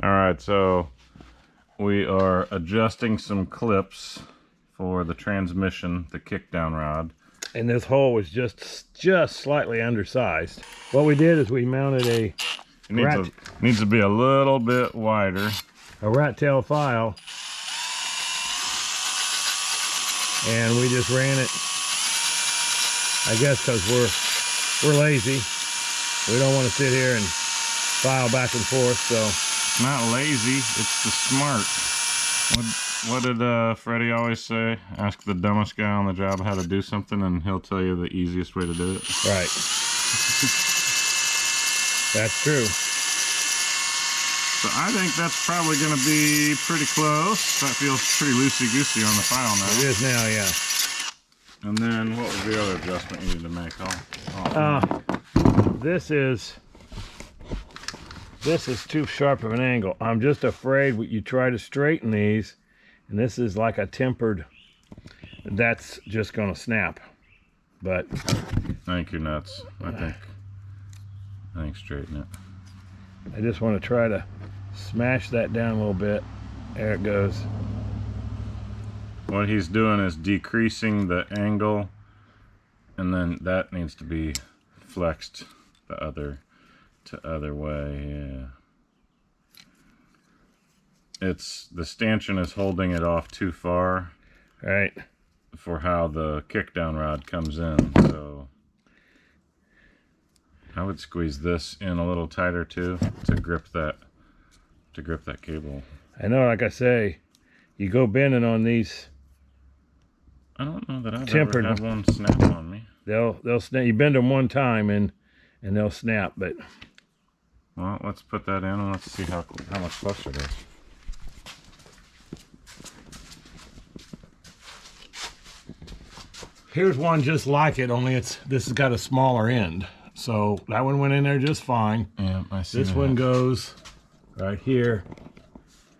All right, so we are adjusting some clips for the transmission, the kickdown rod. And this hole was just slightly undersized. What we did is we mounted It needs to be a little bit wider. A rat tail file, and we just ran it. I guess because we're lazy. We don't want to sit here and file back and forth. So it's not lazy, it's the smart. What did Freddie always say? Ask the dumbest guy on the job how to do something, and he'll tell you the easiest way to do it. Right. That's true. So I think that's probably going to be pretty close. That feels pretty loosey-goosey on the file now. It is now, yeah. And then what was the other adjustment you need to make? This is too sharp of an angle. I'm just afraid when you try to straighten these, and this is like a tempered, that's just going to snap. But I think you're nuts. I think straighten it. I just want to try to smash that down a little bit. There it goes. What he's doing is decreasing the angle, and then that needs to be flexed the other way. Yeah, it's the stanchion is holding it off too far, right, for how the kickdown rod comes in. So I would squeeze this in a little tighter too to grip that cable. I know, like I say, you go bending on these. I don't know that I've ever had one snap on me. They'll snap. You bend them one time and they'll snap. But well, let's put that in and let's see how much closer it is. Here's one just like it, only this has got a smaller end. So that one went in there just fine. Yeah, I see. This one goes right here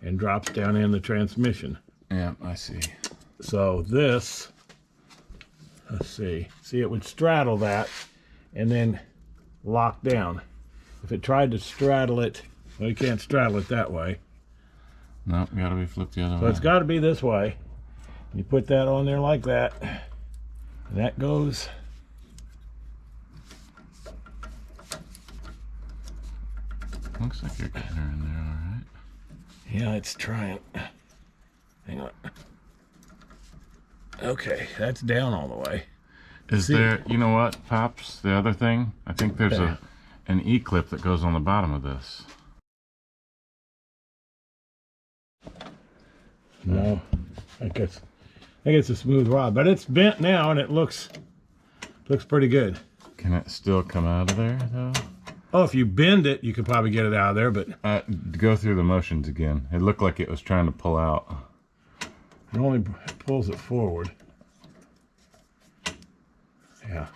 and drops down in the transmission. Yeah, I see. So this, let's see, it would straddle that and then lock down. If it tried to straddle it, well, you can't straddle it that way. No, gotta be flipped the other way. So it's got to be this way. You put that on there like that, and that goes. Looks like you're getting her in there, all right. Yeah, it's trying. Hang on. Okay, that's down all the way. Is there, you know what, Pops, the other thing? I think there's an E-clip that goes on the bottom of this. No, I guess it's a smooth rod, but it's bent now and it looks pretty good. Can it still come out of there, though? Oh, if you bend it, you could probably get it out of there, but go through the motions again. It looked like it was trying to pull out. it only pulls it forward. Yeah.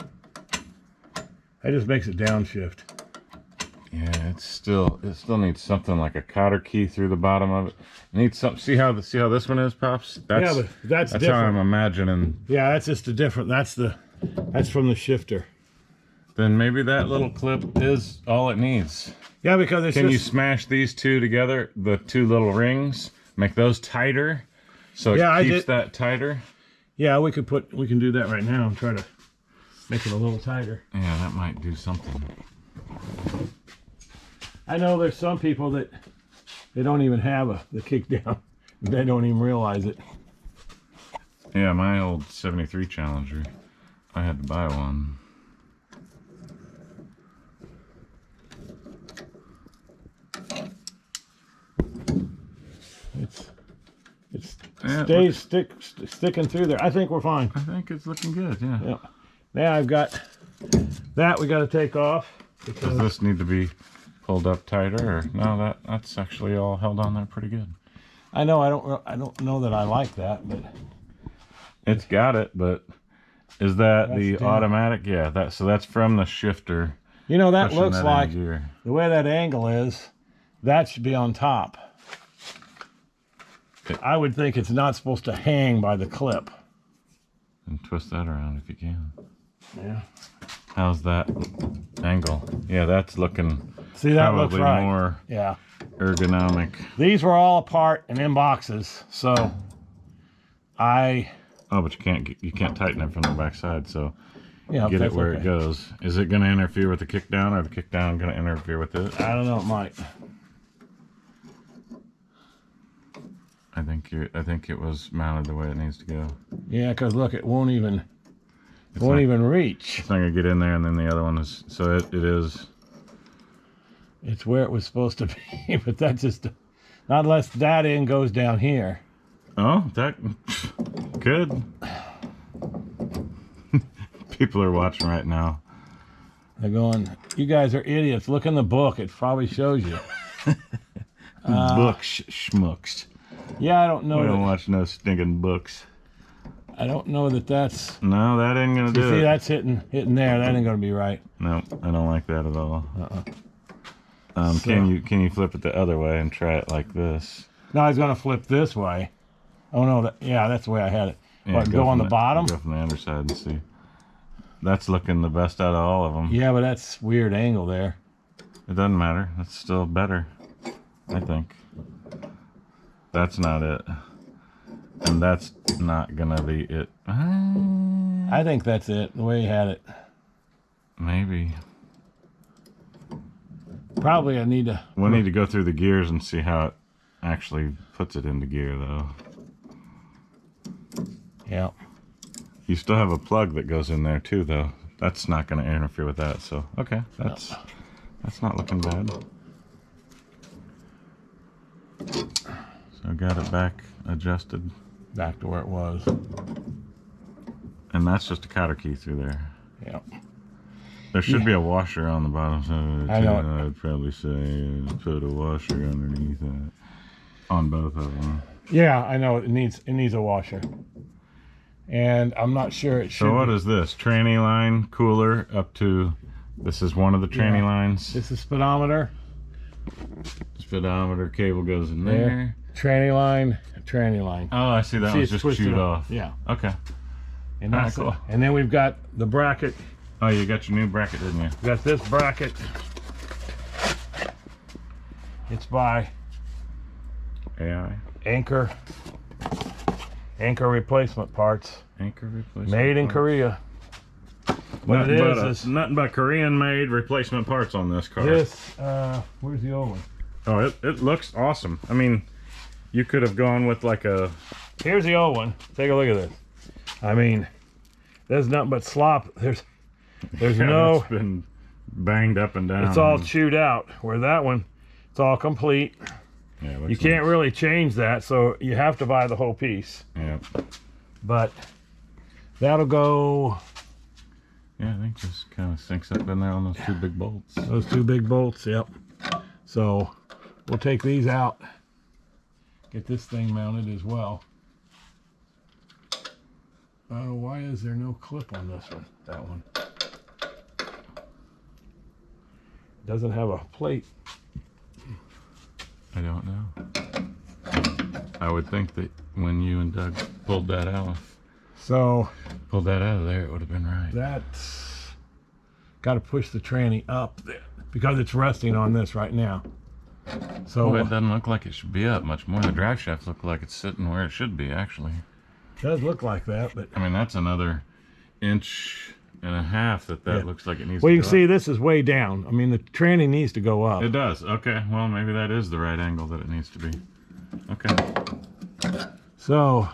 That just makes it downshift. Yeah, it still needs something like a cotter key through the bottom of it. It needs something. See how this one is, Pops? Yeah, but that's different. How I'm imagining. Yeah, that's just a different. That's from the shifter. Then maybe that little clip is all it needs. Yeah, because it's Can you smash these two together, the two little rings, make those tighter, so it keeps that tighter? Yeah, we can do that right now and try to make it a little tighter. Yeah, that might do something. I know there's some people that they don't even have the kickdown. They don't even realize it. Yeah, my old 73 Challenger, I had to buy one. It's sticking through there. I think we're fine. I think it's looking good, yeah. Yeah. Now I've got that we got to take off. Does this need to be pulled up tighter, or no? That's actually all held on there pretty good. I know. I don't know that I like that, but it's got it. But is that the automatic? Yeah. So that's from the shifter. You know, that looks like the way that angle is. That should be on top. I would think it's not supposed to hang by the clip. And twist that around if you can. Yeah. How's that angle? Yeah, that's looking See, that probably looks right. more Yeah. ergonomic. These were all apart and in boxes, so Oh, but you can't tighten it from the back side, so yeah, get it that's where okay. it goes. Is it going to interfere with the kick down, or the kick down going to interfere with it? I don't know, it might. I think it was mounted the way it needs to go. Yeah, because look, it won't even It's not, even reach. It's not going to get in there, and then the other one is, so it is. It's where it was supposed to be, but that just, not unless that end goes down here. Oh, that good. People are watching right now. They're going, you guys are idiots. Look in the book. It probably shows you. Books, schmucks. Yeah, I don't know. We don't watch no stinking books. I don't know that that's... No, that ain't gonna do it. See, that's hitting there. That ain't gonna be right. No, I don't like that at all. So, can you flip it the other way and try it like this? No, I was gonna flip this way. Oh no, yeah, that's the way I had it. Yeah, What, go on the bottom? Go from the underside and see. That's looking the best out of all of them. Yeah, but that's weird angle there. It doesn't matter. That's still better, I think. That's not it. And that's not gonna be it. I think that's it, the way he had it. Maybe. Probably I need to... We'll need to go through the gears and see how it actually puts it into gear, though. Yeah. You still have a plug that goes in there, too, though. That's not going to interfere with that, so... Okay, that's not looking bad. So I got it back adjusted. Back to where it was. And that's just a cotter key through there. Yeah. There should be a washer on the bottom, so I know. I'd probably say put a washer underneath that. On both of them. Yeah, I know. It needs a washer. And I'm not sure it should So what be. is this? Tranny line, cooler, up to... This is one of the tranny lines. This is speedometer. Speedometer cable goes in there. Tranny line, tranny line. Oh, I see. That was it's just twisted chewed up. off. Yeah. Okay. And Alright, that's cool. And then we've got the bracket. Oh, you got your new bracket, didn't you? We got this bracket. It's by AI. Anchor replacement parts. Anchor replacement. Made in parts. Korea. What Nothing it but is nothing but Korean-made replacement parts on this car. this, where's the old one? Oh, it looks awesome. I mean, you could have gone with like a... Here's the old one. Take a look at this. I mean, there's nothing but slop. There's no... It's been banged up and down. It's all chewed out. Where that one, it's all complete. Yeah, You can't really change that, so you have to buy the whole piece. Yeah. But that'll go... Yeah, I think just kind of sinks up in there on those two big bolts. Those two big bolts, yep. So we'll take these out. Get this thing mounted as well. Why is there no clip on this one? That one. Doesn't have a plate. I don't know. I would think that when you and Doug pulled that out of there, it would have been right. That's got to push the tranny up there because it's resting on this right now. So Well, it doesn't look like it should be up much more. The drive shaft looks like it's sitting where it should be, actually. it does look like that, but I mean, that's another 1.5 inches that looks like it needs well, to you go can see up. this is way down. I mean, the tranny needs to go up. It does. Okay, well, maybe that is the right angle that it needs to be. Okay. So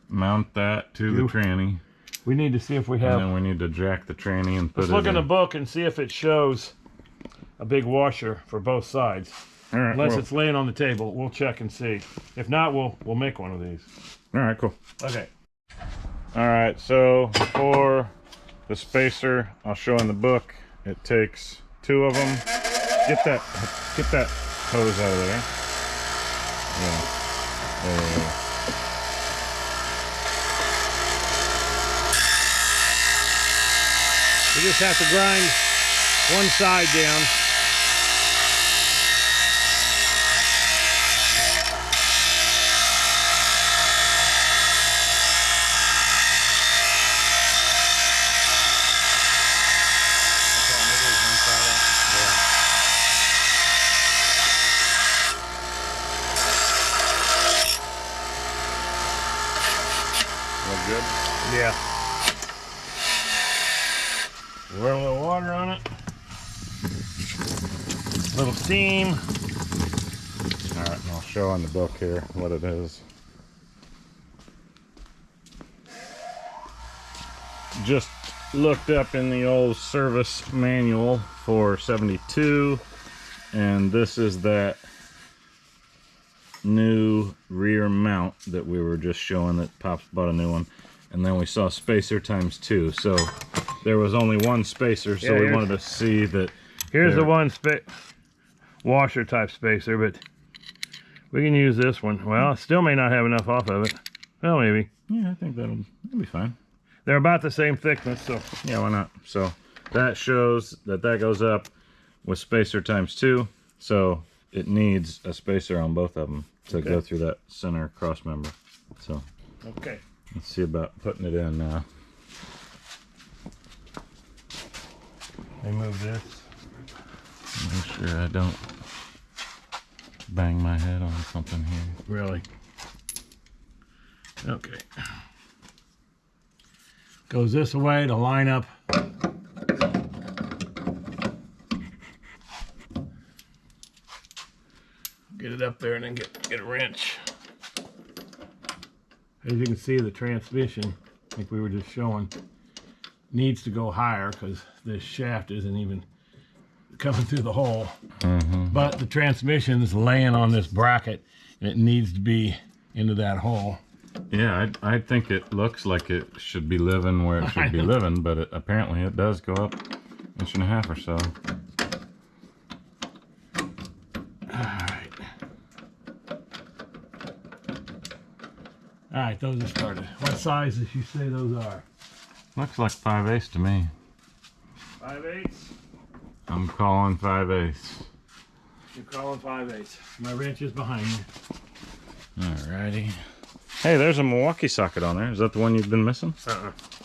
Mount that to the tranny. we need to see if we And have... then we need to jack the tranny and put Let's it look in in. the book and see if it shows a big washer for both sides. All right, Unless well, it's laying on the table, we'll check and see. If not, we'll make one of these. all right, cool. Okay. All right, so for the spacer, I'll show in the book. It takes 2 of them. Get that hose out of there. Yeah. There we go. We just have to grind one side down. Run a little water on it. A little steam. All right, and I'll show on the book here what it is. Just looked up in the old service manual for 72, and this is that new rear mount that we were just showing that Pops bought a new one, and then we saw spacer ×2, so there was only one spacer, so we wanted to see that. Here's the one washer type spacer, but we can use this one. Well, still may not have enough off of it. Well, maybe. Yeah, I think that'll be fine. They're about the same thickness, so yeah, why not? So that shows that goes up with spacer ×2, so it needs a spacer on both of them to go through that center cross member. So okay, let's see about putting it in now. Remove this. Make sure I don't bang my head on something here. Really? Okay. Goes this way to line up. Get it up there and then get a wrench. As you can see, the transmission, like we were just showing, needs to go higher because this shaft isn't even coming through the hole. But the transmission is laying on this bracket and it needs to be into that hole. Yeah, I think it looks like it should be living where it should be living, but apparently it does go up 1.5 inches or so. All right, those are started. What size did you say those are? Looks like 5/8 to me. 5/8? I'm calling 5/8. You're calling 5/8. My wrench is behind you. Alrighty. Hey, there's a Milwaukee socket on there. Is that the one you've been missing?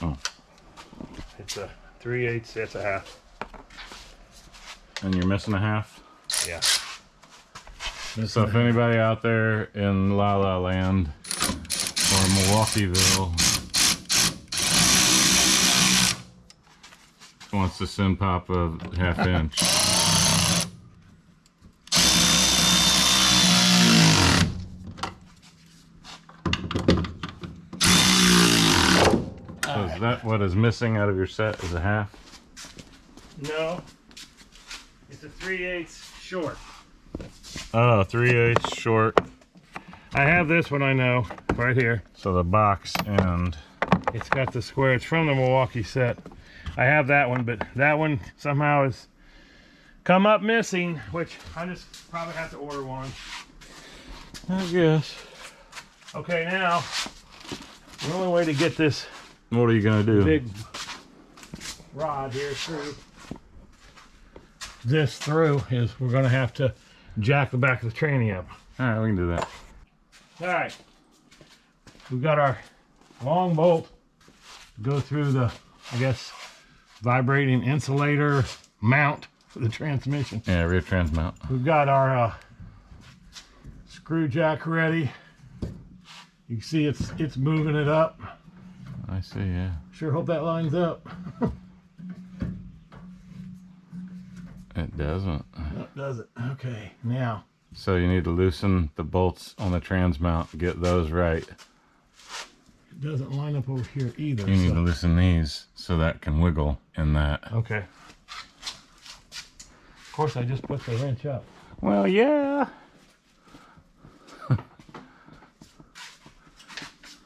Oh. It's a 3/8, it's a half. And you're missing a half? Yeah. So if anybody out there in La La Land or Milwaukeeville wants to send Pop a 1/2 inch. So is that what is missing out of your set, is a half? No. It's a 3/8 short. Oh, 3/8 short. I have this one, I know, right here. So the box end. It's got the square. It's from the Milwaukee set. I have that one, but that one somehow has come up missing, which I just probably have to order one. I guess. Okay, now, the only way to get this What are you gonna do? big rod here through is we're gonna have to jack the back of the tranny up. Alright, we can do that. All right, we've got our long bolt to go through the, I guess, vibrating insulator mount for the transmission. Yeah, rear trans mount. We've got our screw jack ready. You can see it's moving it up. I see, yeah. Sure hope that lines up. It doesn't. No, it doesn't. Okay, now. So you need to loosen the bolts on the trans mount, get those right. It doesn't line up over here either. You need to loosen these so that can wiggle in that. Okay. Of course, I just put the wrench up. Well, yeah.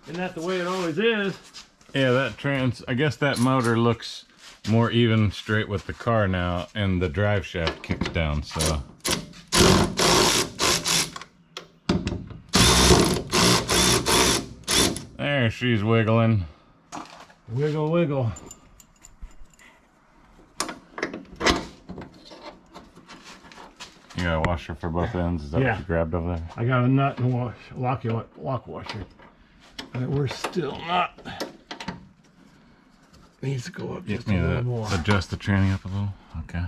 Isn't that the way it always is? Yeah, I guess that motor looks more even straight with the car now, and the drive shaft kicks down, so. There, she's wiggling. Wiggle, wiggle. You got a washer for both ends? Is that what you grabbed over there? I got a nut and lock washer. But we're still not. Needs to go up just a little more. Adjust the tranny up a little. Okay.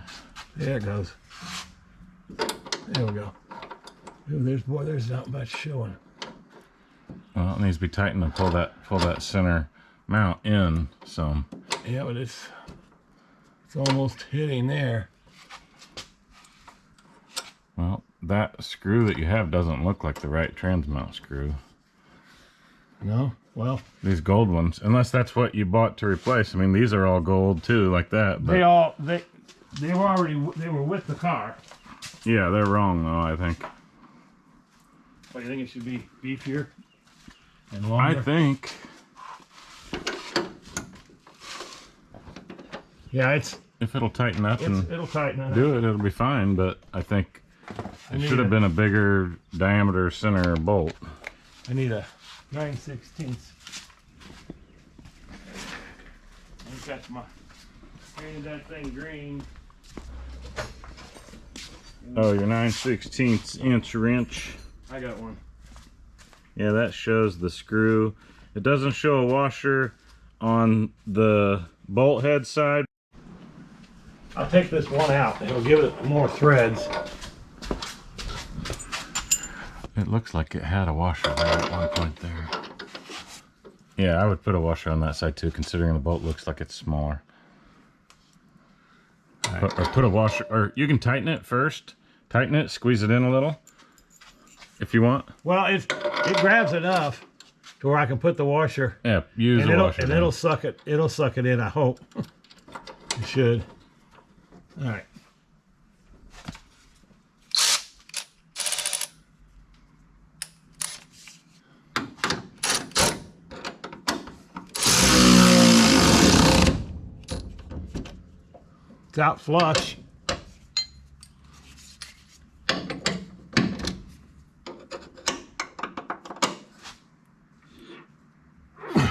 There it goes. There we go. Ooh, there's not much showing. Well, it needs to be tightened and pull that center mount in some. Yeah, but it's It's almost hitting there. Well, that screw that you have doesn't look like the right trans mount screw. No? Well, These gold ones, unless that's what you bought to replace. I mean, these are all gold too, like that. But they were with the car. yeah, they're wrong though, I think. What, you think it should be beefier and longer? I think. Yeah, If it'll tighten up and it'll tighten up. do it, it'll be fine. But I think it should have been a bigger diameter center bolt. I need a 9/16. That's my painted that thing green. Oh, your 9/16 inch wrench. I got one. Yeah, that shows the screw. It doesn't show a washer on the bolt head side. I'll take this one out. It'll give it more threads. It looks like it had a washer there at one point there. Yeah, I would put a washer on that side too, considering the bolt looks like it's smaller. Right. Or put a washer, or you can tighten it first. Tighten it, squeeze it in a little, if you want. Well, it grabs enough to where I can put the washer. Yeah, use the washer. And it'll suck it. It'll suck it in. I hope. It should. All right. It's out flush.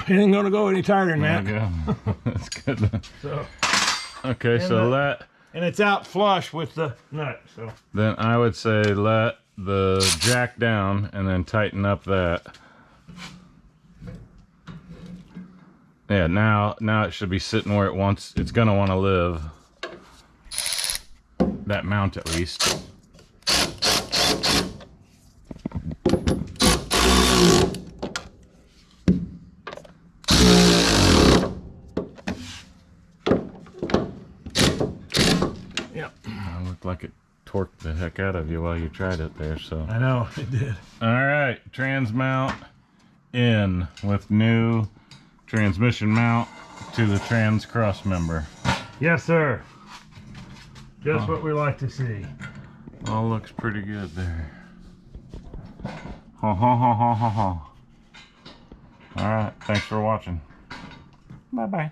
It ain't gonna go any tighter than that. There you go. That's good. So, Okay, so and it's out flush with the nut. So then I would say let the jack down and then tighten up that. Yeah, now it should be sitting where it's gonna want to live. That mount at least. yep. It looked like it torqued the heck out of you while you tried it there, so. I know it did. Alright, trans mount in with new transmission mount to the trans cross member. Yes, sir. Just what we like to see. All looks pretty good there. Ha ha ha ha ha ha. Alright, thanks for watching. Bye bye.